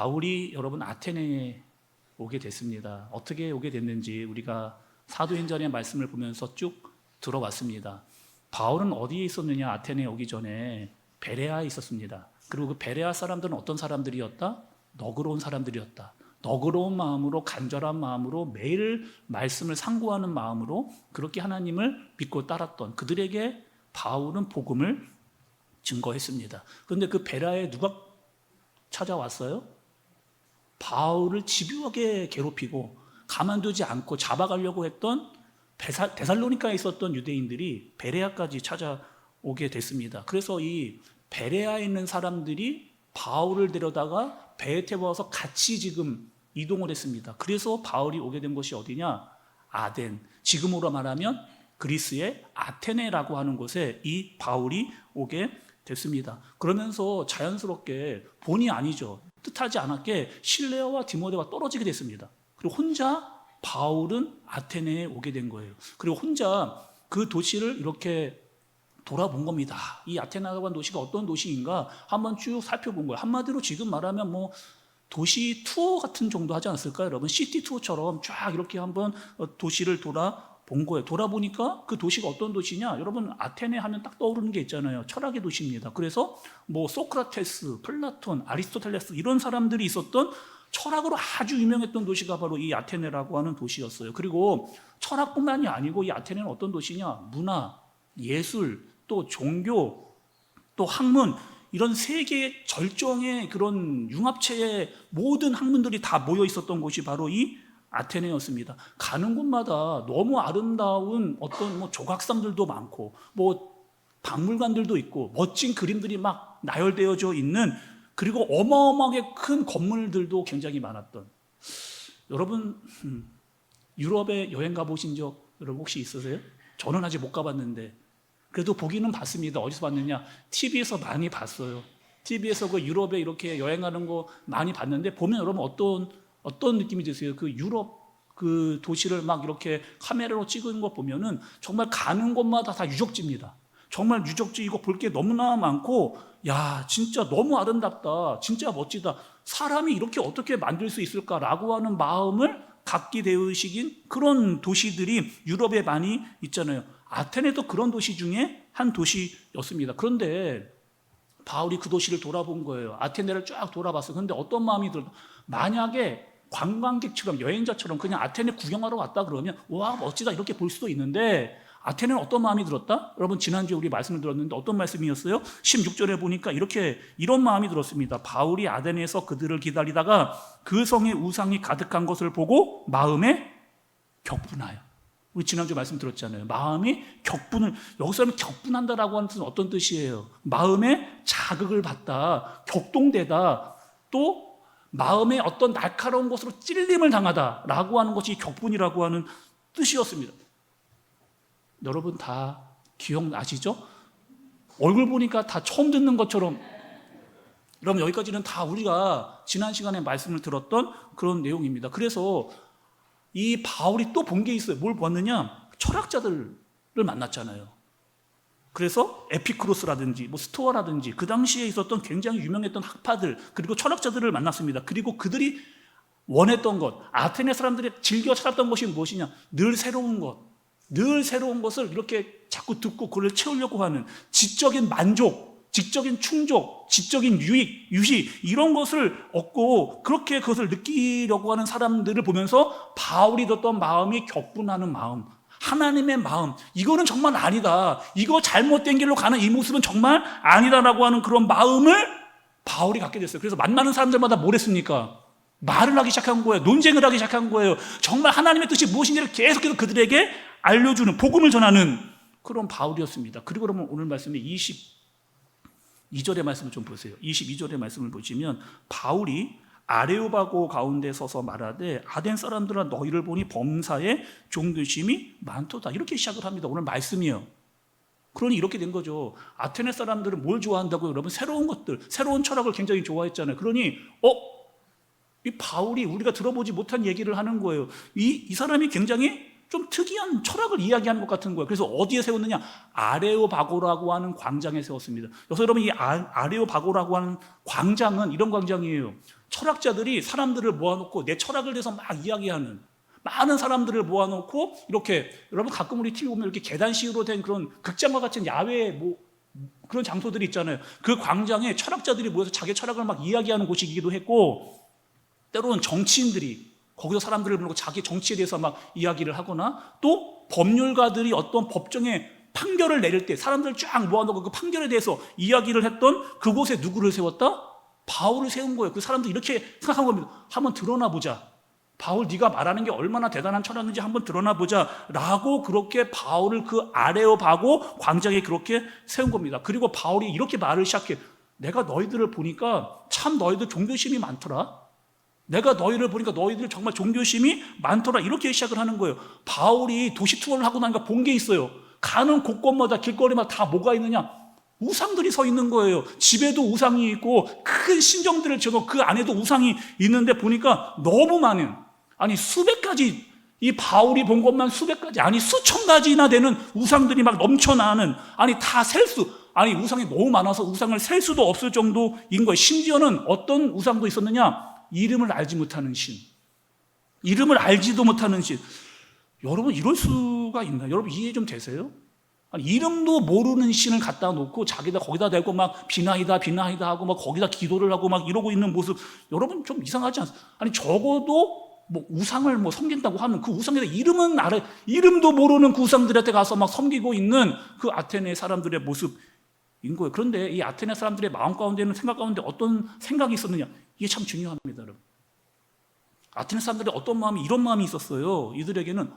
바울이 여러분 아테네에 오게 됐습니다. 어떻게 오게 됐는지 우리가 사도행전의 말씀을 보면서 쭉 들어봤습니다. 바울은 어디에 있었느냐? 아테네에 오기 전에 베레아에 있었습니다. 그리고 그 베레아 사람들은 어떤 사람들이었다? 너그러운 사람들이었다. 너그러운 마음으로, 간절한 마음으로, 매일 말씀을 상고하는 마음으로 그렇게 하나님을 믿고 따랐던 그들에게 바울은 복음을 증거했습니다. 그런데 그 베레아에 누가 찾아왔어요? 바울을 집요하게 괴롭히고 가만두지 않고 잡아가려고 했던 데살로니카에 있었던 유대인들이 베레아까지 찾아오게 됐습니다. 그래서 이 베레아에 있는 사람들이 바울을 데려다가 배에 태워서 같이 지금 이동을 했습니다. 그래서 바울이 오게 된 곳이 어디냐? 아덴. 지금으로 말하면 그리스의 아테네라고 하는 곳에 이 바울이 오게 됐습니다. 그러면서 자연스럽게 본의 아니죠. 뜻하지 않았게 실레아와 디모데와 떨어지게 됐습니다. 그리고 혼자 바울은 아테네에 오게 된 거예요. 그리고 혼자 그 도시를 이렇게 돌아본 겁니다. 이 아테네라고 하는 도시가 어떤 도시인가 한번 쭉 살펴본 거예요. 한마디로 지금 말하면 뭐 도시 투어 같은 정도 하지 않았을까요? 여러분 시티 투어처럼 쫙 이렇게 한번 도시를 돌아본 거예요. 돌아보니까 그 도시가 어떤 도시냐? 여러분 아테네 하면 딱 떠오르는 게 있잖아요. 철학의 도시입니다. 그래서 뭐 소크라테스, 플라톤, 아리스토텔레스 이런 사람들이 있었던 철학으로 아주 유명했던 도시가 바로 이 아테네라고 하는 도시였어요. 그리고 철학뿐만이 아니고 이 아테네는 어떤 도시냐? 문화, 예술, 또 종교, 또 학문 이런 세계의 절정의 그런 융합체의 모든 학문들이 다 모여 있었던 곳이 바로 이 아테네였습니다. 가는 곳마다 너무 아름다운 어떤 뭐 조각상들도 많고 뭐 박물관들도 있고 멋진 그림들이 막 나열되어져 있는 그리고 어마어마하게 큰 건물들도 굉장히 많았던 여러분 유럽에 여행 가보신 적 여러분 혹시 있으세요? 저는 아직 못 가봤는데 그래도 보기는 봤습니다. 어디서 봤느냐? TV에서 많이 봤어요. TV에서 그 유럽에 이렇게 여행하는 거 많이 봤는데 보면 여러분 어떤 느낌이 드세요? 그 유럽 그 도시를 막 이렇게 카메라로 찍은 거 보면은 정말 가는 곳마다 다 유적지입니다. 정말 유적지이고 볼 게 너무나 많고 야 진짜 너무 아름답다. 진짜 멋지다. 사람이 이렇게 어떻게 만들 수 있을까라고 하는 마음을 갖게 되으시긴 그런 도시들이 유럽에 많이 있잖아요. 아테네도 그런 도시 중에 한 도시였습니다. 그런데 바울이 그 도시를 돌아본 거예요. 아테네를 쫙 돌아봤어요. 그런데 어떤 마음이 들어? 만약에 관광객처럼 여행자처럼 그냥 아테네 구경하러 왔다 그러면 와 멋지다 이렇게 볼 수도 있는데 아테네는 어떤 마음이 들었다? 여러분 지난주에 우리 말씀을 들었는데 어떤 말씀이었어요? 16절에 보니까 이런 마음이 들었습니다. 바울이 아테네에서 그들을 기다리다가 그 성에 우상이 가득한 것을 보고 마음에 격분하여. 우리 지난주 말씀 들었잖아요. 마음이 격분을 여기서는 격분한다라고 하는 뜻은 어떤 뜻이에요? 마음에 자극을 받다, 격동되다, 또 마음에 어떤 날카로운 것으로 찔림을 당하다라고 하는 것이 격분이라고 하는 뜻이었습니다. 여러분 다 기억나시죠? 얼굴 보니까 다 처음 듣는 것처럼 여러분 여기까지는 다 우리가 지난 시간에 말씀을 들었던 그런 내용입니다. 그래서 이 바울이 또 본 게 있어요. 뭘 봤느냐? 철학자들을 만났잖아요. 그래서 에피크로스라든지 뭐 스토아라든지 그 당시에 있었던 굉장히 유명했던 학파들 그리고 철학자들을 만났습니다. 그리고 그들이 원했던 것, 아테네 사람들이 즐겨 찾았던 것이 무엇이냐? 늘 새로운 것, 늘 새로운 것을 이렇게 자꾸 듣고 그걸 채우려고 하는 지적인 만족, 지적인 충족, 지적인 유익, 유시 이런 것을 얻고 그렇게 그것을 느끼려고 하는 사람들을 보면서 바울이 뒀던 마음이 격분하는 마음, 하나님의 마음, 이거는 정말 아니다. 이거 잘못된 길로 가는 이 모습은 정말 아니다라고 하는 그런 마음을 바울이 갖게 됐어요. 그래서 만나는 사람들마다 뭘 했습니까? 말을 하기 시작한 거예요. 논쟁을 하기 시작한 거예요. 정말 하나님의 뜻이 무엇인지를 계속해서 그들에게 알려주는, 복음을 전하는 그런 바울이었습니다. 그리고 그러면 오늘 말씀에 22절의 말씀을 좀 보세요. 22절의 말씀을 보시면 바울이 아레오바고 가운데 서서 말하되 아덴 사람들아 너희를 보니 범사에 종교심이 많도다. 이렇게 시작을 합니다. 오늘 말씀이에요. 그러니 이렇게 된 거죠. 아테네 사람들은 뭘 좋아한다고요? 여러분 새로운 것들, 새로운 철학을 굉장히 좋아했잖아요. 그러니 이 바울이 우리가 들어보지 못한 얘기를 하는 거예요. 이 사람이 굉장히 좀 특이한 철학을 이야기하는 것 같은 거예요. 그래서 어디에 세웠느냐? 아레오바고라고 하는 광장에 세웠습니다. 그래서 여러분, 이 아레오바고라고 하는 광장은 이런 광장이에요. 철학자들이 사람들을 모아놓고 내 철학을 대해서 막 이야기하는, 많은 사람들을 모아놓고 이렇게, 여러분 가끔 우리 TV 보면 이렇게 계단식으로 된 그런 극장과 같은 야외 그런 장소들이 있잖아요. 그 광장에 철학자들이 모여서 자기 철학을 막 이야기하는 곳이기도 했고, 때로는 정치인들이 거기서 사람들을 불러고 자기 정치에 대해서 막 이야기를 하거나, 또 법률가들이 어떤 법정에 판결을 내릴 때 사람들을 쫙 모아놓고 그 판결에 대해서 이야기를 했던 그곳에 누구를 세웠다? 바울을 세운 거예요. 그 사람들이 이렇게 생각한 겁니다. 한번 드러나 보자. 바울, 네가 말하는 게 얼마나 대단한 철학인지 한번 드러나 보자 라고 그렇게 바울을 그 아레오바고 광장에 그렇게 세운 겁니다. 그리고 바울이 이렇게 말을 시작해. 내가 너희들을 보니까 참 너희들 종교심이 많더라. 내가 너희를 보니까 너희들 정말 종교심이 많더라. 이렇게 시작을 하는 거예요. 바울이 도시 투어를 하고 나니까 본 게 있어요. 가는 곳곳마다 길거리마다 다 뭐가 있느냐? 우상들이 서 있는 거예요. 집에도 우상이 있고 큰 신정들을 지어놓고 그 안에도 우상이 있는데 보니까 너무 많은, 아니 수백 가지, 이 바울이 본 것만 수백 가지, 아니 수천 가지나 되는 우상들이 막 넘쳐나는, 아니 다 셀 수, 아니 우상이 너무 많아서 우상을 셀 수도 없을 정도인 거예요. 심지어는 어떤 우상도 있었느냐? 이름을 알지 못하는 신, 이름을 알지도 못하는 신. 여러분, 이럴 수가 있나요? 여러분 이해 좀 되세요? 아니, 이름도 모르는 신을 갖다 놓고 자기가 거기다 대고 막 비나이다 하고 막 거기다 기도를 하고 막 이러고 있는 모습, 여러분 좀 이상하지 않습니까? 아니 적어도 뭐 우상을 뭐 섬긴다고 하면 그 우상에 이름은 알아, 이름도 모르는 그 우상들한테 가서 막 섬기고 있는 그 아테네 사람들의 모습인 거예요. 그런데 이 아테네 사람들의 마음 가운데는, 생각 가운데 어떤 생각이 있었느냐? 이게 참 중요합니다, 여러분. 아테네 사람들이 어떤 마음이, 이런 마음이 있었어요. 이들에게는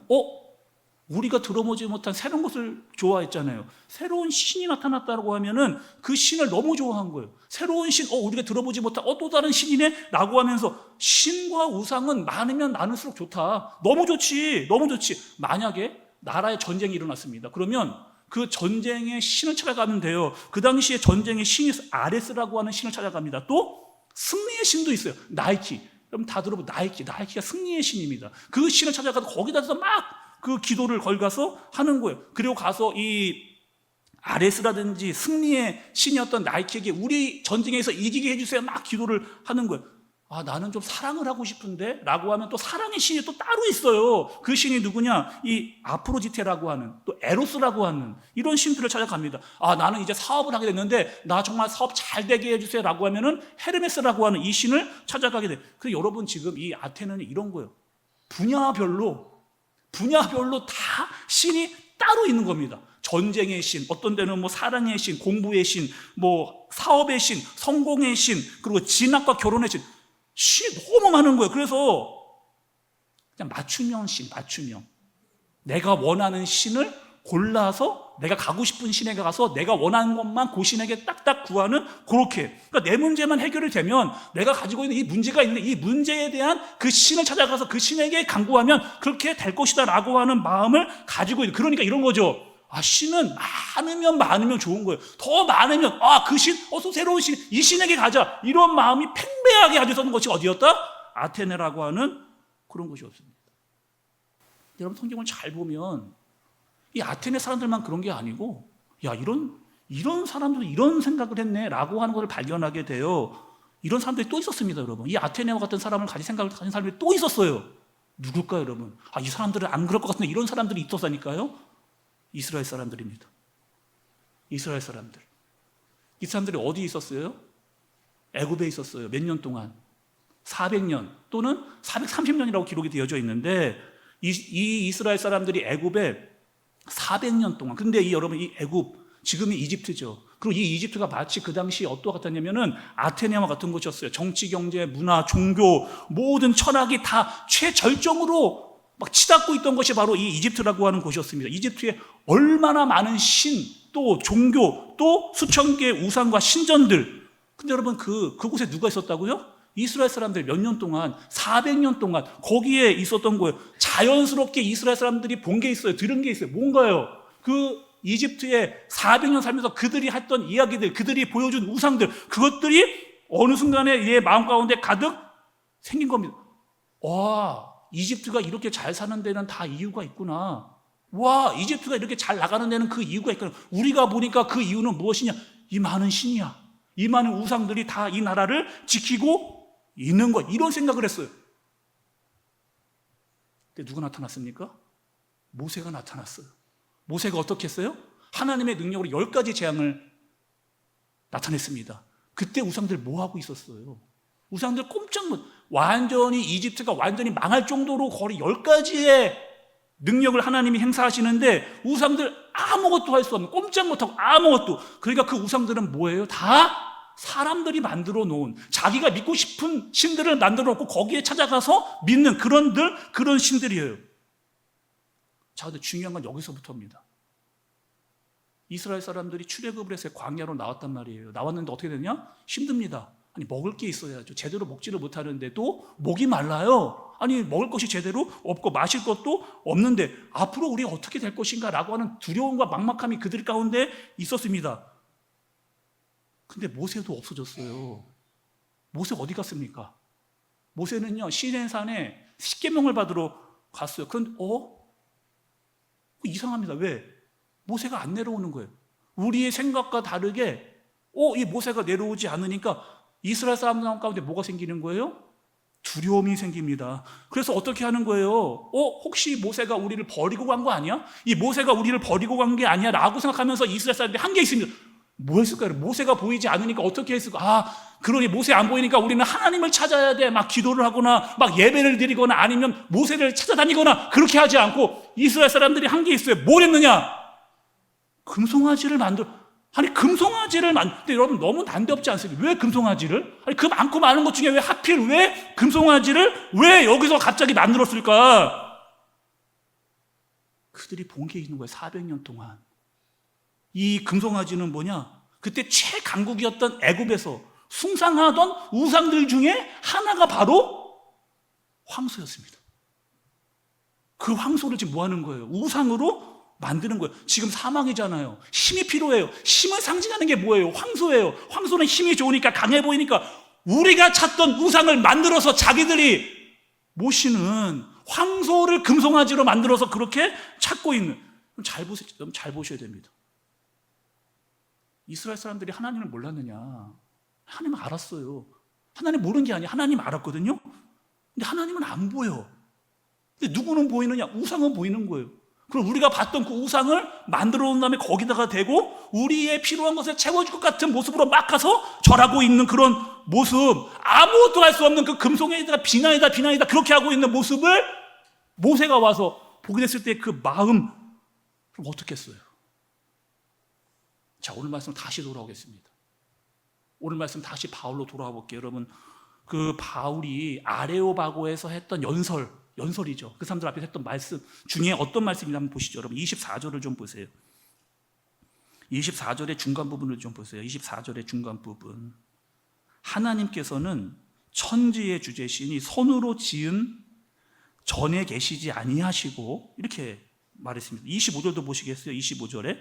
우리가 들어보지 못한 새로운 것을 좋아했잖아요. 새로운 신이 나타났다고 하면은 그 신을 너무 좋아한 거예요. 새로운 신, 우리가 들어보지 못한 또 다른 신이네 라고 하면서, 신과 우상은 많으면 많을수록 좋다. 너무 좋지, 너무 좋지. 만약에 나라에 전쟁이 일어났습니다. 그러면 그 전쟁의 신을 찾아가면 돼요. 그 당시에 전쟁의 신이 아레스라고 하는 신을 찾아갑니다. 또 승리의 신도 있어요. 나이키. 여러분 다 들어보면 나이키가 승리의 신입니다. 그 신을 찾아가서 거기다서 막 그 기도를 걸가서 하는 거예요. 그리고 가서 이 아레스라든지 승리의 신이었던 나이키에게 우리 전쟁에서 이기게 해주세요. 막 기도를 하는 거예요. 나는 좀 사랑을 하고 싶은데 라고 하면 또 사랑의 신이 또 따로 있어요. 그 신이 누구냐? 이 아프로디테라고 하는, 또 에로스라고 하는 이런 신들을 찾아갑니다. 나는 이제 사업을 하게 됐는데 나 정말 사업 잘 되게 해주세요 라고 하면은 헤르메스라고 하는 이 신을 찾아가게 돼요. 그래서 여러분 지금 이 아테네는 이런 거예요. 분야별로 다 신이 따로 있는 겁니다. 전쟁의 신, 어떤 데는 뭐 사랑의 신, 공부의 신, 뭐 사업의 신, 성공의 신, 그리고 진학과 결혼의 신, 신이 너무 많은 거예요. 그래서 그냥 맞춤형 신, 내가 원하는 신을 골라서 내가 가고 싶은 신에게 가서 내가 원하는 것만 그 신에게 딱딱 구하는, 그렇게. 그러니까 내 문제만 해결이 되면, 내가 가지고 있는 이 문제가 있는데 이 문제에 대한 그 신을 찾아가서 그 신에게 간구하면 그렇게 될 것이다 라고 하는 마음을 가지고 있는, 그러니까 이런 거죠. 신은 많으면 좋은 거예요. 더 많으면 그 신, 또 새로운 신, 이 신에게 가자, 이런 마음이 팽배하게 가지고 있었던 것이 어디였다? 아테네라고 하는 그런 곳이었습니다. 여러분 성경을 잘 보면 이 아테네 사람들만 그런 게 아니고, 이런 사람들도 이런 생각을 했네 라고 하는 것을 발견하게 돼요. 이런 사람들이 또 있었습니다, 여러분. 이 아테네와 같은 사람을 가진 생각을 가진 사람들이 또 있었어요. 누굴까요, 여러분? 이 사람들은 안 그럴 것 같은데 이런 사람들이 있었다니까요. 이스라엘 사람들입니다. 이스라엘 사람들. 이 사람들이 어디에 있었어요? 애굽에 있었어요. 몇 년 동안? 400년 또는 430년이라고 기록이 되어져 있는데, 이 이스라엘 사람들이 애굽에 400년 동안. 근데 여러분, 이 애굽, 지금이 이집트죠. 그리고 이 이집트가 마치 그 당시 어떠 같았냐면은 아테네와 같은 곳이었어요. 정치, 경제, 문화, 종교, 모든 철학이 다 최절정으로 막 치닫고 있던 것이 바로 이 이집트라고 하는 곳이었습니다. 이집트에 얼마나 많은 신, 또 종교, 또 수천 개의 우상과 신전들. 근데 여러분 그곳에 누가 있었다고요? 이스라엘 사람들 몇 년 동안, 400년 동안 거기에 있었던 거예요. 자연스럽게 이스라엘 사람들이 본 게 있어요. 들은 게 있어요. 뭔가요? 그 이집트에 400년 살면서 그들이 했던 이야기들, 그들이 보여준 우상들, 그것들이 어느 순간에 얘 마음 가운데 가득 생긴 겁니다. 이집트가 이렇게 잘 사는 데는 다 이유가 있구나. 와, 이집트가 이렇게 잘 나가는 데는 그 이유가 있구나. 우리가 보니까 그 이유는 무엇이냐? 이 많은 신이야. 이 많은 우상들이 다 이 나라를 지키고 있는 것. 이런 생각을 했어요. 근데 누가 나타났습니까? 모세가 나타났어요. 모세가 어떻게 했어요? 하나님의 능력으로 10가지 재앙을 나타냈습니다. 그때 우상들 뭐 하고 있었어요? 우상들 꼼짝 못, 완전히 이집트가 완전히 망할 정도로 거의 10가지의 능력을 하나님이 행사하시는데 우상들 아무것도 할 수 없는, 꼼짝 못하고 아무것도. 그러니까 그 우상들은 뭐예요? 다 사람들이 만들어 놓은, 자기가 믿고 싶은 신들을 만들어 놓고 거기에 찾아가서 믿는 그런 신들이에요. 자, 근데 중요한 건 여기서부터입니다. 이스라엘 사람들이 출애굽을 해서 광야로 나왔단 말이에요. 나왔는데 어떻게 되냐? 힘듭니다. 아니, 먹을 게 있어야죠. 제대로 먹지를 못하는데도 목이 말라요. 아니, 먹을 것이 제대로 없고 마실 것도 없는데 앞으로 우리가 어떻게 될 것인가 라고 하는 두려움과 막막함이 그들 가운데 있었습니다. 근데 모세도 없어졌어요. 모세 어디 갔습니까? 모세는요, 시내산에 십계명을 받으러 갔어요. 그런데 이상합니다. 왜? 모세가 안 내려오는 거예요. 우리의 생각과 다르게 이 모세가 내려오지 않으니까 이스라엘 사람들 가운데 뭐가 생기는 거예요? 두려움이 생깁니다. 그래서 어떻게 하는 거예요? 혹시 모세가 우리를 버리고 간 거 아니야? 이 모세가 우리를 버리고 간 게 아니야? 라고 생각하면서 이스라엘 사람들이 한 게 있습니다. 뭐 했을까요? 모세가 보이지 않으니까 어떻게 했을까? 그러니 모세 안 보이니까 우리는 하나님을 찾아야 돼. 막 기도를 하거나 막 예배를 드리거나 아니면 모세를 찾아다니거나 그렇게 하지 않고 이스라엘 사람들이 한 게 있어요. 뭘 했느냐? 금송아지를 근데 여러분 너무 난데없지 않습니까? 왜 금송아지를? 아니, 그 많고 많은 것 중에 왜 하필 왜 금송아지를 왜 여기서 갑자기 만들었을까? 그들이 본 게 있는 거예요. 400년 동안. 이 금송아지는 뭐냐? 그때 최강국이었던 애굽에서 숭상하던 우상들 중에 하나가 바로 황소였습니다. 그 황소를 지금 뭐 하는 거예요? 우상으로 만드는 거예요. 지금 사망이잖아요. 힘이 필요해요. 힘을 상징하는 게 뭐예요? 황소예요. 황소는 힘이 좋으니까 강해 보이니까 우리가 찾던 우상을 만들어서 자기들이 모시는 황소를 금송아지로 만들어서 그렇게 찾고 있는. 잘 보셔야 됩니다. 이스라엘 사람들이 하나님을 몰랐느냐? 하나님은 알았어요. 하나님 모르는 게 아니에요. 하나님 알았거든요. 근데 하나님은 안 보여. 근데 누구는 보이느냐? 우상은 보이는 거예요. 그럼 우리가 봤던 그 우상을 만들어 놓은 다음에 거기다가 대고 우리의 필요한 것을 채워줄 것 같은 모습으로 막 가서 절하고 있는 그런 모습, 아무것도 할 수 없는 그 금송아지가 비난이다 그렇게 하고 있는 모습을 모세가 와서 보게 됐을 때 그 마음, 그럼 어떻게 했어요? 자, 오늘 말씀 다시 돌아오겠습니다. 오늘 말씀 다시 바울로 돌아와 볼게요. 여러분, 그 바울이 아레오바고에서 했던 연설이죠. 그 사람들 앞에서 했던 말씀 중에 어떤 말씀인지 한번 보시죠. 여러분, 24절을 좀 보세요. 24절의 중간 부분을 좀 보세요. 24절의 중간 부분. 하나님께서는 천지의 주제시니 손으로 지은 전에 계시지 아니하시고, 이렇게 말했습니다. 25절도 보시겠어요? 25절에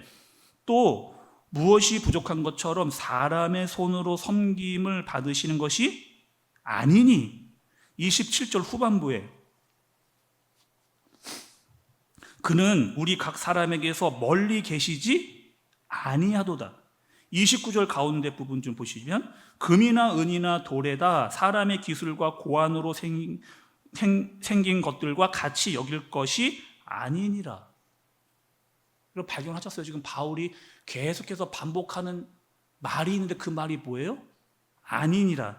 또 무엇이 부족한 것처럼 사람의 손으로 섬김을 받으시는 것이 아니니, 27절 후반부에 그는 우리 각 사람에게서 멀리 계시지 아니하도다. 29절 가운데 부분 좀 보시면 금이나 은이나 돌에다 사람의 기술과 고안으로 생긴 것들과 같이 여길 것이 아니니라. 여러분 발견하셨어요? 지금 바울이 계속해서 반복하는 말이 있는데 그 말이 뭐예요? 아니니라,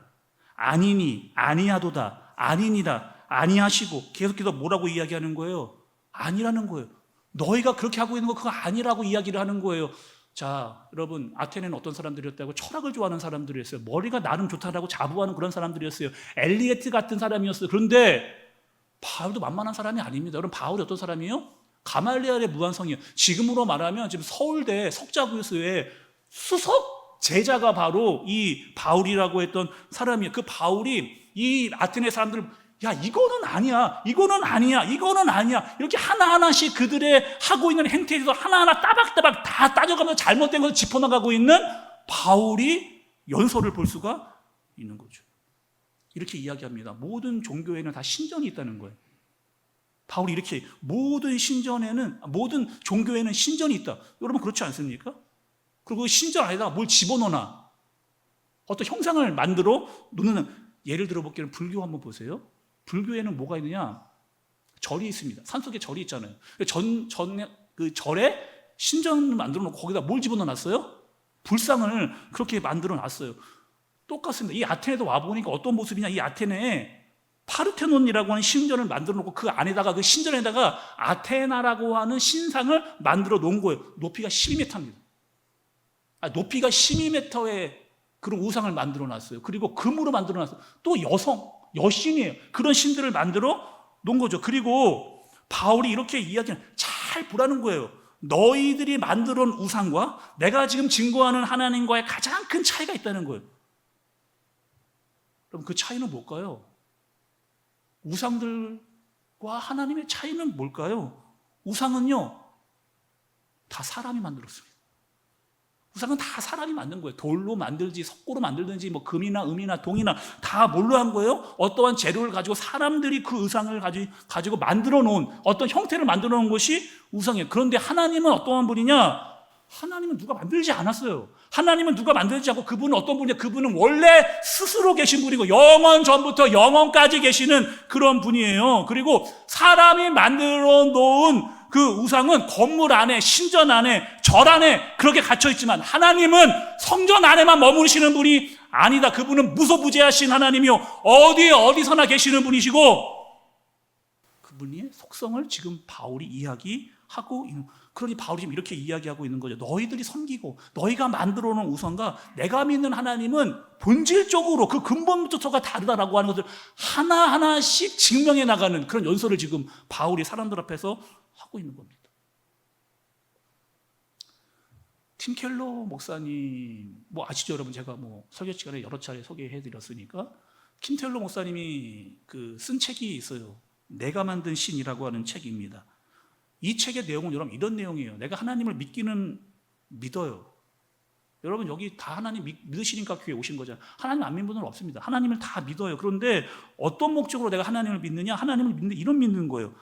아니니, 아니하도다, 아니니라, 아니하시고 계속해서 뭐라고 이야기하는 거예요? 아니라는 거예요. 너희가 그렇게 하고 있는 거 그거 아니라고 이야기를 하는 거예요. 자, 여러분, 아테네는 어떤 사람들이었다고? 철학을 좋아하는 사람들이었어요. 머리가 나름 좋다라고 자부하는 그런 사람들이었어요. 엘리에트 같은 사람이었어요. 그런데 바울도 만만한 사람이 아닙니다. 여러분, 바울이 어떤 사람이에요? 가말리엘의 무한성이에요. 지금으로 말하면 지금 서울대 석자교수의 수석 제자가 바로 이 바울이라고 했던 사람이에요. 그 바울이 이 아테네 사람들, 야, 이거는 아니야, 이거는 아니야, 이거는 아니야, 이렇게 하나하나씩 그들의 하고 있는 행태에서 하나하나 따박따박 다 따져가면서 잘못된 것을 짚어나가고 있는 바울이 연설을 볼 수가 있는 거죠. 이렇게 이야기합니다. 모든 종교에는 다 신전이 있다는 거예요. 바울이 이렇게 모든 종교에는 신전이 있다. 여러분 그렇지 않습니까? 그리고 신전 안에다가 뭘 집어넣나? 어떤 형상을 만들어 놓는, 예를 들어 볼게요. 불교 한번 보세요. 불교에는 뭐가 있느냐? 절이 있습니다. 산속에 절이 있잖아요. 그 절에 신전을 만들어 놓고 거기다 뭘 집어넣어 놨어요? 불상을 그렇게 만들어 놨어요. 똑같습니다. 이 아테네도 와보니까 어떤 모습이냐? 이 아테네에 파르테논이라고 하는 신전을 만들어 놓고 그 안에다가, 그 신전에다가 아테나라고 하는 신상을 만들어 놓은 거예요. 높이가 12m입니다. 높이가 12m의 그런 우상을 만들어 놨어요. 그리고 금으로 만들어 놨어요. 또 여신이에요. 그런 신들을 만들어 놓은 거죠. 그리고 바울이 이렇게 이야기는 잘 보라는 거예요. 너희들이 만들어 놓은 우상과 내가 지금 증거하는 하나님과의 가장 큰 차이가 있다는 거예요. 그럼 그 차이는 뭘까요? 우상들과 하나님의 차이는 뭘까요? 우상은요, 다 사람이 만들었습니다. 우상은 다 사람이 만든 거예요. 돌로 만들지, 석고로 만들든지, 뭐 금이나 음이나 동이나 다 뭘로 한 거예요? 어떠한 재료를 가지고 사람들이 그 우상을 가지고 만들어 놓은 어떤 형태를 만들어 놓은 것이 우상이에요. 그런데 하나님은 어떠한 분이냐? 하나님은 누가 만들지 않았어요. 하나님은 누가 만들지 않고, 그분은 어떤 분이냐? 그분은 원래 스스로 계신 분이고 영원 전부터 영원까지 계시는 그런 분이에요. 그리고 사람이 만들어 놓은 그 우상은 건물 안에, 신전 안에, 절 안에 그렇게 갇혀 있지만, 하나님은 성전 안에만 머무르시는 분이 아니다. 그분은 무소부재하신 하나님이요, 어디서나 계시는 분이시고, 그분의 속성을 지금 바울이 이야기하고 있는. 그러니 바울이 지금 이렇게 이야기하고 있는 거죠. 너희들이 섬기고 너희가 만들어 놓은 우상과 내가 믿는 하나님은 본질적으로 그 근본부터가 다르다라고 하는 것을 하나하나씩 증명해 나가는 그런 연설을 지금 바울이 사람들 앞에서 하고 있는 겁니다. 팀 켈러 목사님 뭐 아시죠, 여러분? 제가 뭐 설교 시간에 여러 차례 소개해 드렸으니까. 팀 켈러 목사님이 쓴 책이 있어요. 내가 만든 신이라고 하는 책입니다. 이 책의 내용은 여러분 이런 내용이에요. 내가 하나님을 믿어요. 여러분 여기 다 하나님 믿으시니까 교회에 오신 거잖아요. 하나님 안 믿는 분은 없습니다. 하나님을 다 믿어요. 그런데 어떤 목적으로 내가 하나님을 믿느냐? 하나님을 믿는 거예요.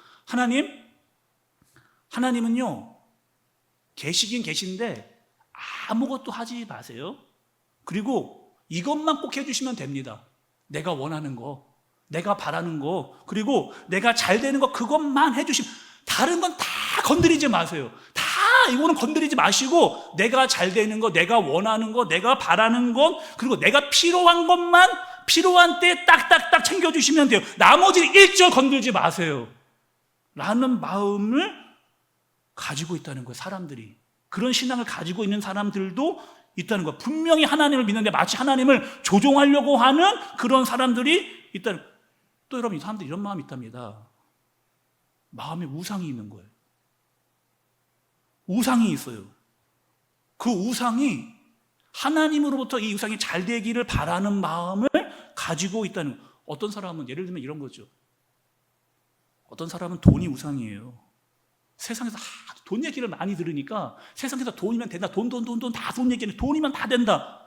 하나님은요, 계시긴 계신데 아무것도 하지 마세요. 그리고 이것만 꼭 해주시면 됩니다. 내가 원하는 거, 내가 바라는 거, 그리고 내가 잘 되는 거, 그것만 해주시면, 다른 건 다 건드리지 마세요. 다 이거는 건드리지 마시고, 내가 잘 되는 거, 내가 원하는 거, 내가 바라는 것, 그리고 내가 필요한 것만 필요한 때 딱딱딱 챙겨주시면 돼요. 나머지 일절 건들지 마세요 라는 마음을 가지고 있다는 거예요. 사람들이 그런 신앙을 가지고 있는 사람들도 있다는 거예요. 분명히 하나님을 믿는데 마치 하나님을 조종하려고 하는 그런 사람들이 있다는 거예요. 또 여러분, 이 사람들이 이런 마음이 있답니다. 마음에 우상이 있는 거예요. 우상이 있어요. 그 우상이 하나님으로부터 이 우상이 잘 되기를 바라는 마음을 가지고 있다는 거예요. 어떤 사람은 예를 들면 이런 거죠. 어떤 사람은 돈이 우상이에요. 세상에서 돈 얘기를 많이 들으니까 세상에서 돈이면 된다. 돈 다 돈 얘기는 돈이면 다 된다.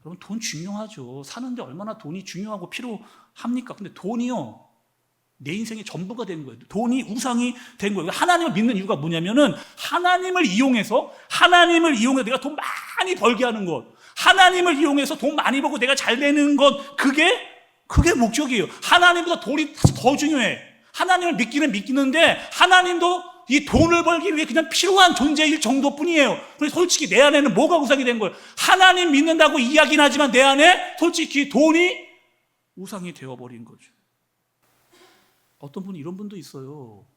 여러분, 돈 중요하죠. 사는데 얼마나 돈이 중요하고 필요합니까? 근데 돈이요, 내 인생의 전부가 된 거예요. 돈이 우상이 된 거예요. 하나님을 믿는 이유가 뭐냐면은 하나님을 이용해서 내가 돈 많이 벌게 하는 것, 하나님을 이용해서 돈 많이 벌고 내가 잘 되는 것, 그게 목적이에요. 하나님보다 돈이 더 중요해. 하나님을 믿기는데 하나님도 이 돈을 벌기 위해 그냥 필요한 존재일 정도뿐이에요. 그래서 솔직히 내 안에는 뭐가 우상이 된 거예요? 하나님 믿는다고 이야기는 하지만 내 안에 솔직히 돈이 우상이 되어버린 거죠. 어떤 분이 이런 분도 있어요.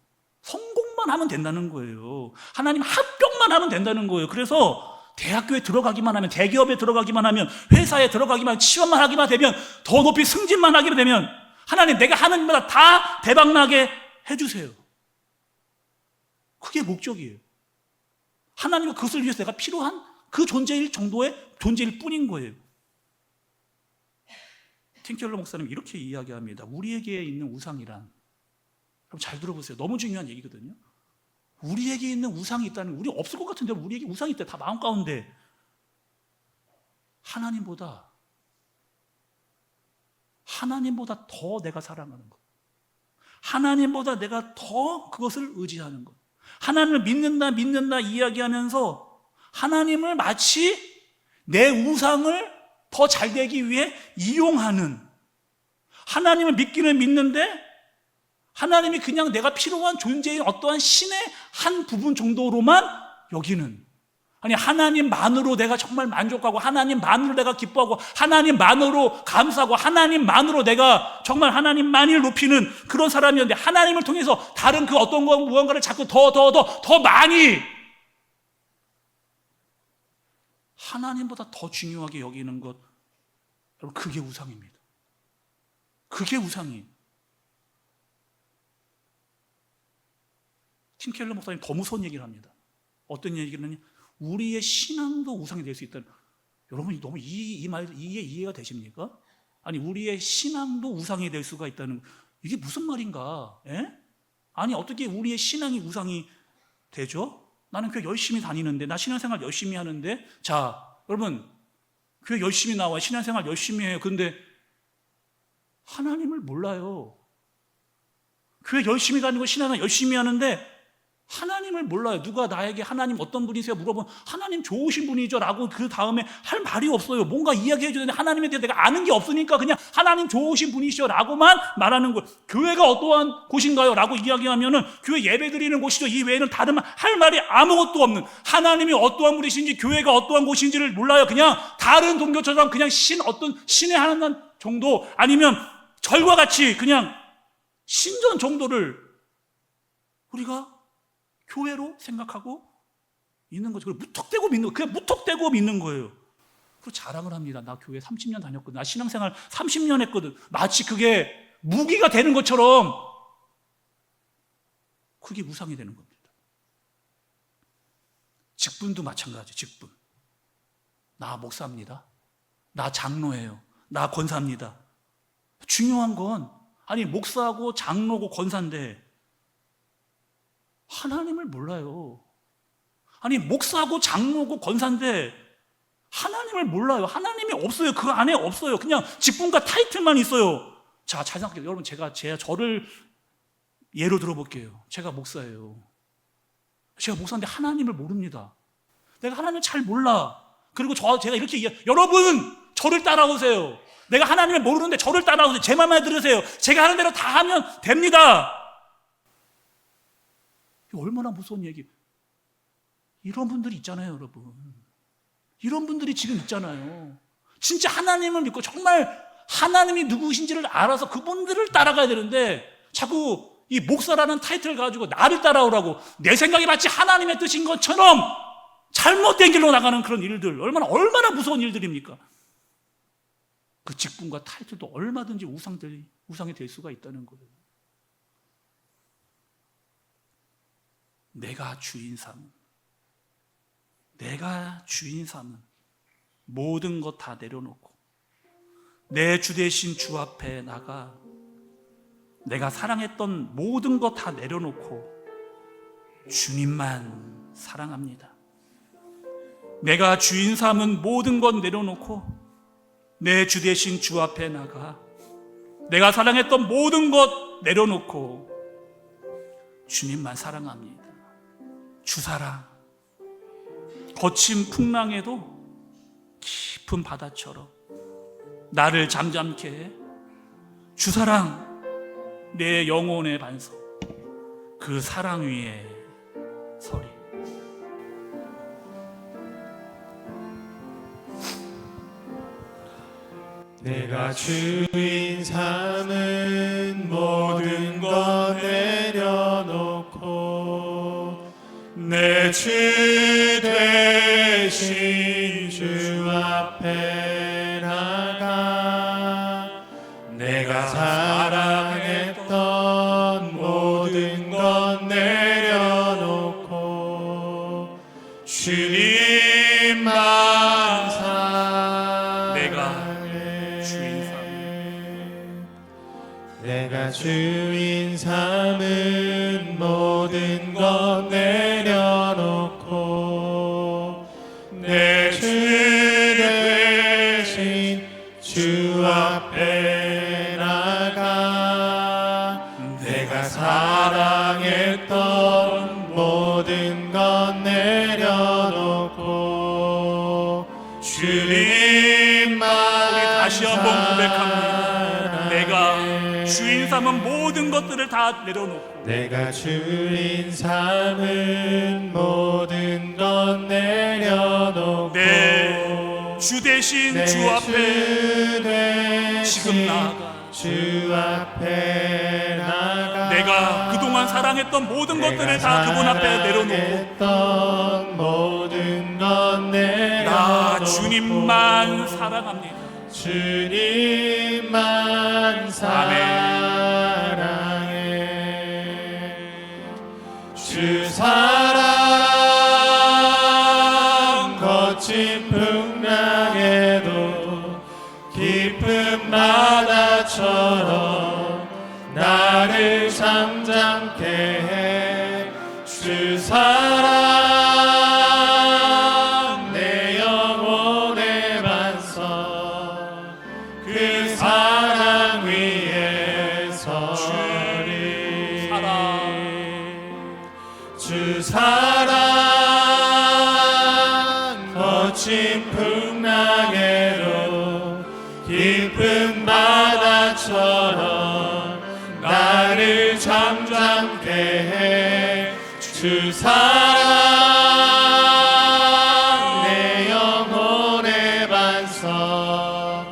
성공만 하면 된다는 거예요. 하나님 합격만 하면 된다는 거예요. 그래서 대학교에 들어가기만 하면, 대기업에 들어가기만 하면, 회사에 들어가기만 하면, 취업만 하기만 되면, 더 높이 승진만 하기만 되면 하나님, 내가 하는 일마다 다 대박나게 해주세요. 그게 목적이에요. 하나님은 그것을 위해서 내가 필요한 그 존재일 뿐인 거예요. 팀켈러 목사님 이렇게 이야기합니다. 우리에게 있는 우상이란, 그럼 잘 들어보세요. 너무 중요한 얘기거든요. 우리에게 있는 우상이 있다는, 우리 없을 것 같은데 우리에게 우상이 있다. 다 마음 가운데. 하나님보다 더 내가 사랑하는 것, 하나님보다 내가 더 그것을 의지하는 것. 하나님을 믿는다 이야기하면서 하나님을 마치 내 우상을 더 잘되기 위해 이용하는, 하나님을 믿기는 믿는데 하나님이 그냥 내가 필요한 존재인 어떠한 신의 한 부분 정도로만 여기는, 아니 하나님만으로 내가 정말 만족하고 하나님만으로 내가 기뻐하고 하나님만으로 감사하고 하나님만으로 내가 정말 하나님만을 높이는 그런 사람이었는데, 하나님을 통해서 다른 그 어떤 거 무언가를 자꾸 더 많이 하나님보다 더 중요하게 여기는 것, 여러분 그게 우상입니다. 그게 우상이에요. 팀 켈러 목사님 더 무서운 얘기를 합니다. 어떤 얘기를 하냐? 우리의 신앙도 우상이 될 수 있다는. 여러분 너무 이 말 이해가 되십니까? 아니 우리의 신앙도 우상이 될 수가 있다는, 이게 무슨 말인가? 예? 아니 어떻게 우리의 신앙이 우상이 되죠? 나는 교회 열심히 다니는데, 나 신앙생활 열심히 하는데, 자 여러분 교회 열심히 나와 신앙생활 열심히 해요. 그런데 하나님을 몰라요. 교회 열심히 다니고 신앙생활 열심히 하는데 하나님을 몰라요. 누가 나에게 하나님 어떤 분이세요? 물어보면 하나님 좋으신 분이죠 라고 그 다음에 할 말이 없어요. 뭔가 이야기해 주는데 하나님에 대해 내가 아는 게 없으니까 그냥 하나님 좋으신 분이시죠 라고만 말하는 거예요. 교회가 어떠한 곳인가요? 라고 이야기하면은 교회 예배 드리는 곳이죠. 이 외에는 다른 할 말이 아무것도 없는, 하나님이 어떠한 분이신지 교회가 어떠한 곳인지를 몰라요. 그냥 다른 종교처럼 그냥 어떤 신의 하나님 정도, 아니면 절과 같이 그냥 신전 정도를 우리가 교회로 생각하고 있는 거죠. 무턱대고 믿는 거, 그냥 무턱대고 믿는 거예요. 그리고 자랑을 합니다. 나 교회 30년 다녔거든. 나 신앙생활 30년 했거든. 마치 그게 무기가 되는 것처럼 그게 우상이 되는 겁니다. 직분도 마찬가지. 직분. 나 목사입니다. 나 장로예요. 나 권사입니다. 중요한 건, 아니 목사고 장로고 권사인데 하나님을 몰라요. 아니 목사고 장로고 권사인데 하나님을 몰라요. 하나님이 없어요. 그 안에 없어요. 그냥 직분과 타이틀만 있어요. 자, 잘 생각해요. 여러분 저를 예로 들어볼게요. 제가 목사예요. 제가 목사인데 하나님을 모릅니다. 내가 하나님을 잘 몰라. 그리고 제가 이렇게 여러분 저를 따라오세요. 내가 하나님을 모르는데 저를 따라오세요. 제 말만 들으세요. 제가 하는 대로 다 하면 됩니다. 얼마나 무서운 얘기. 이런 분들이 있잖아요, 여러분. 이런 분들이 지금 있잖아요. 진짜 하나님을 믿고 정말 하나님이 누구신지를 알아서 그분들을 따라가야 되는데 자꾸 이 목사라는 타이틀 가지고 나를 따라오라고, 내 생각이 마치 하나님의 뜻인 것처럼 잘못된 길로 나가는 그런 일들, 얼마나 무서운 일들입니까? 그 직분과 타이틀도 얼마든지 우상이 될 수가 있다는 거예요. 내가 주인 삼은 모든 것 다 내려놓고 내 주 대신 주 앞에 나가 내가 사랑했던 모든 것 다 내려놓고 주님만 사랑합니다. 내가 주인 삼은 모든 것 내려놓고 내 주 대신 주 앞에 나가 내가 사랑했던 모든 것 내려놓고 주님만 사랑합니다. 주사랑, 거친 풍랑에도 깊은 바다처럼 나를 잠잠케 해. 주사랑, 내 영혼의 반석, 그 사랑 위에 서리. 내가 주인 삼은 모든 것 내려놓고 내 주 대신 주 앞에 나가 내가 사랑했던 모든 것 내려놓고 주님만 내가 주인 삼은 모든 것 내려놓고 내 주 대신 주 앞에 나가 내가 사랑했던 모든 것 내려놓고 주님만 우리 다시 한번 고백합니다. 내가 주인 삼은 모든 것들을 다 내려놓고 내가 주인 삼은 모든 것 내려놓고 네, 주 대신 내 주 앞에 주 대신 지금 나아가 주 앞에 나가 내가 그동안 사랑했던 모든 것들을 다 그분 앞에 내려놓고 사랑했던 모든 것 내려놓고 나 주님만 사랑합니다. 주님만 사랑해 주 사랑 거친 풍랑에도 깊은 바다처럼 나를 잠잠케 해 주 사랑 내 영혼의 반석 그 사랑 위에 서리 주 사랑 거친 풍랑에도 깊은 바다처럼 나를 잠잠케 해 주 사랑 내 영혼의 반석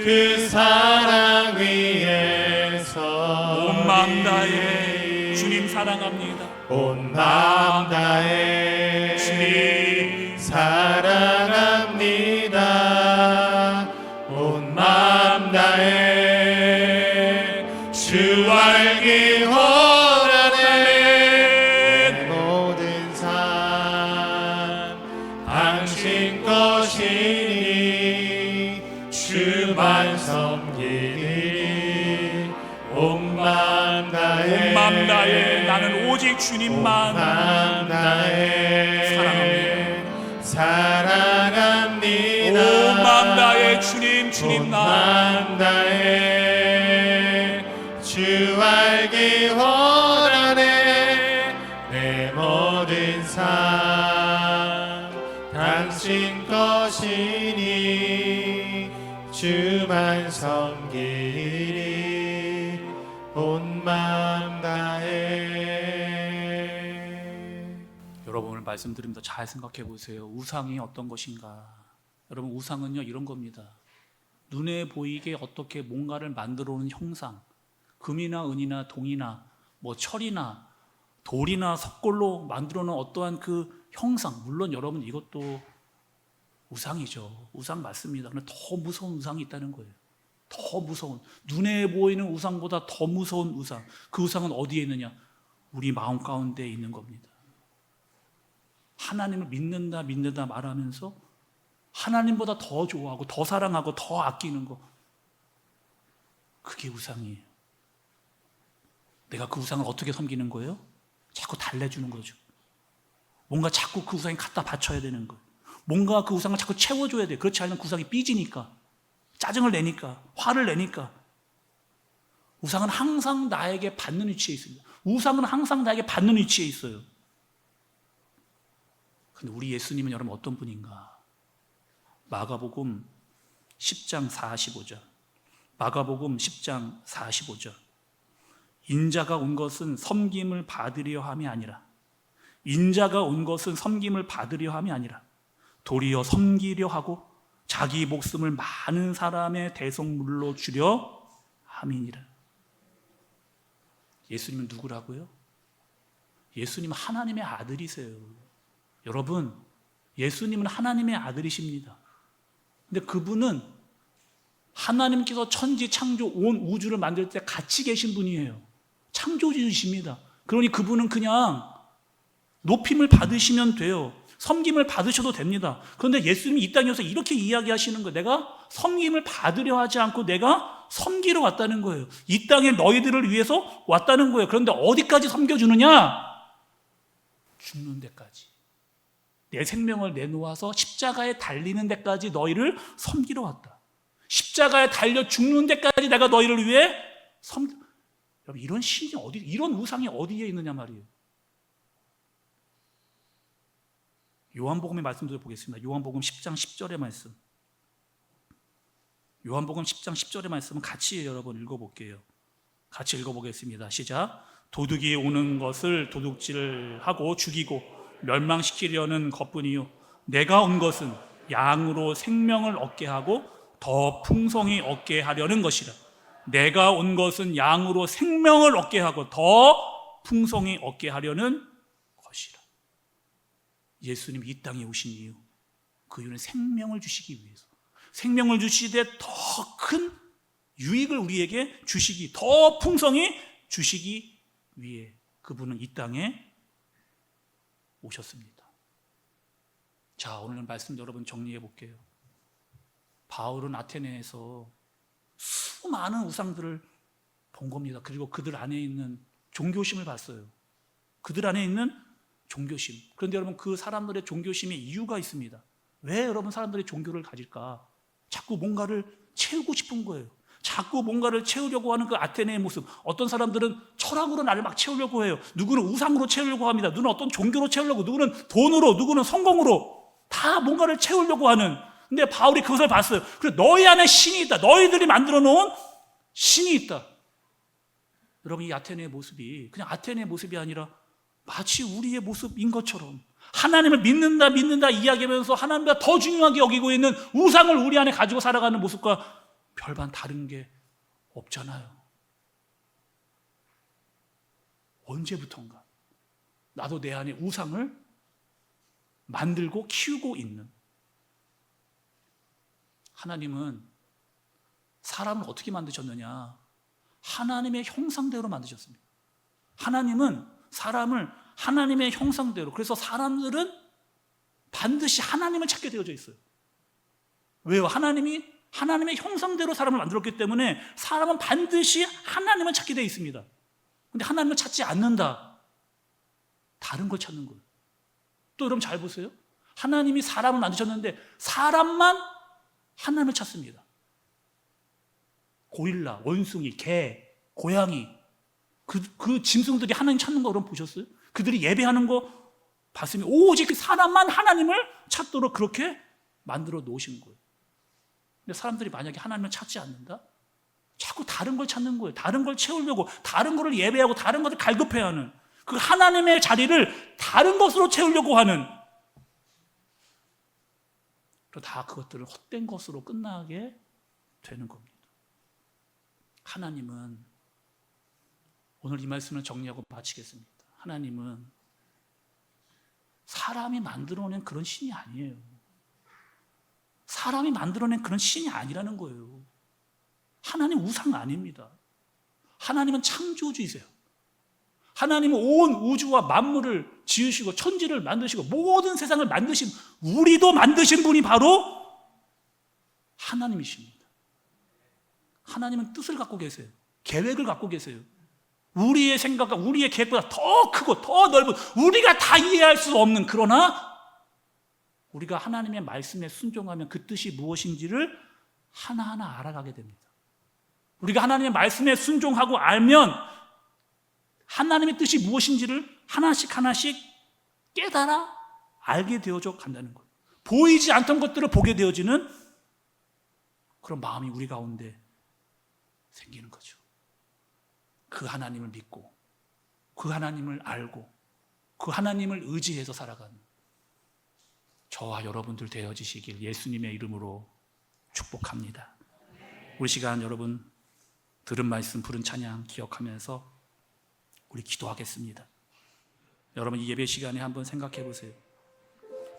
그 사랑 위에서 온 마음 다해 주님 사랑합니다. 온 마음 다해 주님 사랑합니다. 온 마음 다해 주 알기 원하네 내 모든 삶 당신 것이니 주만 섬기니 온 마음 다해 온 마음 다해 나는 오직 주님만 온 마음 다해 사랑합니다. 온 마음 다해 주님 온 나 마음 다해 주 알기 원하네 내 모든 삶 당신 것이니 주만 섬기리 온 마음 다해 여러분 오늘 말씀드립니다. 잘 생각해 보세요. 우상이 어떤 것인가? 여러분 우상은요 이런 겁니다. 눈에 보이게 어떻게 뭔가를 만들어 오는 형상, 금이나 은이나 동이나 뭐 철이나 돌이나 석골로 만들어 놓은 어떠한 그 형상, 물론 여러분 이것도 우상이죠. 우상 맞습니다. 그런데 더 무서운 우상이 있다는 거예요. 더 무서운, 눈에 보이는 우상보다 더 무서운 우상. 그 우상은 어디에 있느냐? 우리 마음 가운데 있는 겁니다. 하나님을 믿는다 말하면서 하나님보다 더 좋아하고 더 사랑하고 더 아끼는 거, 그게 우상이에요. 내가 그 우상을 어떻게 섬기는 거예요? 자꾸 달래주는 거죠. 뭔가 자꾸 그 우상에 갖다 바쳐야 되는 거예요. 뭔가 그 우상을 자꾸 채워줘야 돼요. 그렇지 않으면 그 우상이 삐지니까, 짜증을 내니까, 화를 내니까. 우상은 항상 나에게 받는 위치에 있습니다. 우상은 항상 나에게 받는 위치에 있어요. 근데 우리 예수님은 여러분 어떤 분인가? 마가복음 10장 45절. 마가복음 10장 45절. 인자가 온 것은 섬김을 받으려 함이 아니라, 인자가 온 것은 섬김을 받으려 함이 아니라 도리어 섬기려 하고 자기 목숨을 많은 사람의 대속물로 주려 함이니라. 예수님은 누구라고요? 예수님은 하나님의 아들이세요. 여러분, 예수님은 하나님의 아들이십니다. 근데 그분은 하나님께서 천지 창조 온 우주를 만들 때 같이 계신 분이에요. 창조주이십니다. 그러니 그분은 그냥 높임을 받으시면 돼요. 섬김을 받으셔도 됩니다. 그런데 예수님이 이 땅에 와서 이렇게 이야기하시는 거예요. 내가 섬김을 받으려 하지 않고 내가 섬기러 왔다는 거예요. 이 땅에 너희들을 위해서 왔다는 거예요. 그런데 어디까지 섬겨주느냐? 죽는 데까지. 내 생명을 내놓아서 십자가에 달리는 데까지 너희를 섬기러 왔다. 십자가에 달려 죽는 데까지 내가 너희를 위해 여러분, 이런 신이 어디, 이런 우상이 어디에 있느냐 말이에요. 요한복음의 말씀도 보겠습니다. 요한복음 10장 10절의 말씀. 요한복음 10장 10절의 말씀은 같이 여러분 읽어볼게요. 같이 읽어보겠습니다. 시작. 도둑이 오는 것을 도둑질하고 죽이고 멸망시키려는 것뿐이요 내가 온 것은 양으로 생명을 얻게 하고 더 풍성히 얻게 하려는 것이라. 내가 온 것은 양으로 생명을 얻게 하고 더 풍성히 얻게 하려는 것이라. 예수님이 이 땅에 오신 이유, 그 이유는 생명을 주시기 위해서, 생명을 주시되 더 큰 유익을 우리에게 주시기, 더 풍성히 주시기 위해 그분은 이 땅에 오셨습니다. 자, 오늘 말씀 여러분 정리해 볼게요. 바울은 아테네에서 수많은 우상들을 본 겁니다. 그리고 그들 안에 있는 종교심을 봤어요. 그들 안에 있는 종교심. 그런데 여러분, 그 사람들의 종교심에 이유가 있습니다. 왜 여러분 사람들이 종교를 가질까? 자꾸 뭔가를 채우고 싶은 거예요. 자꾸 뭔가를 채우려고 하는 그 아테네의 모습. 어떤 사람들은 철학으로 나를 막 채우려고 해요. 누구는 우상으로 채우려고 합니다. 누구는 어떤 종교로 채우려고, 누구는 돈으로, 누구는 성공으로, 다 뭔가를 채우려고 하는. 근데 바울이 그것을 봤어요. 그래, 너희 안에 신이 있다. 너희들이 만들어 놓은 신이 있다. 여러분, 이 아테네의 모습이 그냥 아테네의 모습이 아니라 마치 우리의 모습인 것처럼 하나님을 믿는다 이야기하면서 하나님보다 더 중요하게 여기고 있는 우상을 우리 안에 가지고 살아가는 모습과 별반 다른 게 없잖아요. 언제부턴가 나도 내 안에 우상을 만들고 키우고 있는. 하나님은 사람을 어떻게 만드셨느냐? 하나님의 형상대로 만드셨습니다. 하나님은 사람을 하나님의 형상대로, 그래서 사람들은 반드시 하나님을 찾게 되어져 있어요. 왜요? 하나님이 하나님의 형상대로 사람을 만들었기 때문에 사람은 반드시 하나님을 찾게 되어 있습니다. 근데 하나님을 찾지 않는다. 다른 걸 찾는 거예요. 또 여러분 잘 보세요. 하나님이 사람을 만드셨는데 사람만 하나님을 찾습니다. 고릴라, 원숭이, 개, 고양이, 그 짐승들이 하나님 찾는 거 여러분 보셨어요? 그들이 예배하는 거 봤으면 오직 그 사람만 하나님을 찾도록 그렇게 만들어 놓으신 거예요. 근데 사람들이 만약에 하나님을 찾지 않는다? 자꾸 다른 걸 찾는 거예요. 다른 걸 채우려고, 다른 거를 예배하고, 다른 것을 갈급해야 하는, 그 하나님의 자리를 다른 것으로 채우려고 하는, 다 그것들을 헛된 것으로 끝나게 되는 겁니다. 하나님은, 오늘 이 말씀을 정리하고 마치겠습니다. 하나님은 사람이 만들어낸 그런 신이 아니에요. 사람이 만들어낸 그런 신이 아니라는 거예요. 하나님 우상 아닙니다. 하나님은 창조주이세요. 하나님은 온 우주와 만물을 지으시고 천지를 만드시고 모든 세상을 만드신, 우리도 만드신 분이 바로 하나님이십니다. 하나님은 뜻을 갖고 계세요. 계획을 갖고 계세요. 우리의 생각과 우리의 계획보다 더 크고 더 넓은, 우리가 다 이해할 수 없는, 그러나 우리가 하나님의 말씀에 순종하면 그 뜻이 무엇인지를 하나하나 알아가게 됩니다. 우리가 하나님의 말씀에 순종하고 알면 하나님의 뜻이 무엇인지를 하나씩 하나씩 깨달아 알게 되어져 간다는 거예요. 보이지 않던 것들을 보게 되어지는 그런 마음이 우리 가운데 생기는 거죠. 그 하나님을 믿고, 그 하나님을 알고, 그 하나님을 의지해서 살아가는 저와 여러분들 되어지시길 예수님의 이름으로 축복합니다. 우리 시간 여러분 들은 말씀, 부른 찬양 기억하면서 우리 기도하겠습니다. 여러분 이 예배 시간에 한번 생각해 보세요.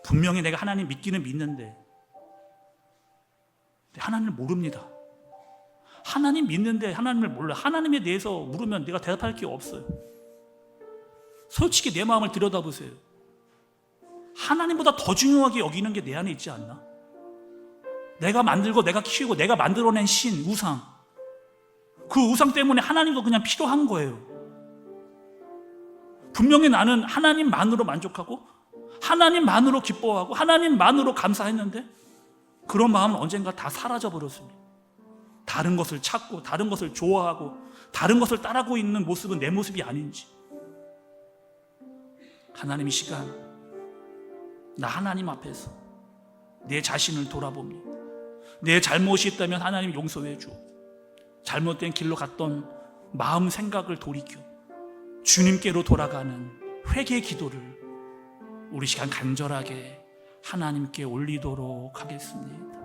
분명히 내가 하나님 믿기는 믿는데 하나님을 모릅니다. 하나님 믿는데 하나님을 몰라. 하나님에 대해서 물으면 내가 대답할 게 없어요. 솔직히 내 마음을 들여다보세요. 하나님보다 더 중요하게 여기는 게 내 안에 있지 않나? 내가 만들고 내가 키우고 내가 만들어낸 신, 우상, 그 우상 때문에 하나님도 그냥 필요한 거예요. 분명히 나는 하나님만으로 만족하고 하나님만으로 기뻐하고 하나님만으로 감사했는데 그런 마음은 언젠가 다 사라져 버렸습니다. 다른 것을 찾고 다른 것을 좋아하고 다른 것을 따르고 있는 모습은 내 모습이 아닌지, 하나님 이 시간 나 하나님 앞에서 내 자신을 돌아봅니다. 내 잘못이 있다면 하나님 용서해 줘. 잘못된 길로 갔던 마음 생각을 돌이켜 주님께로 돌아가는 회개 기도를 우리 시간 간절하게 하나님께 올리도록 하겠습니다.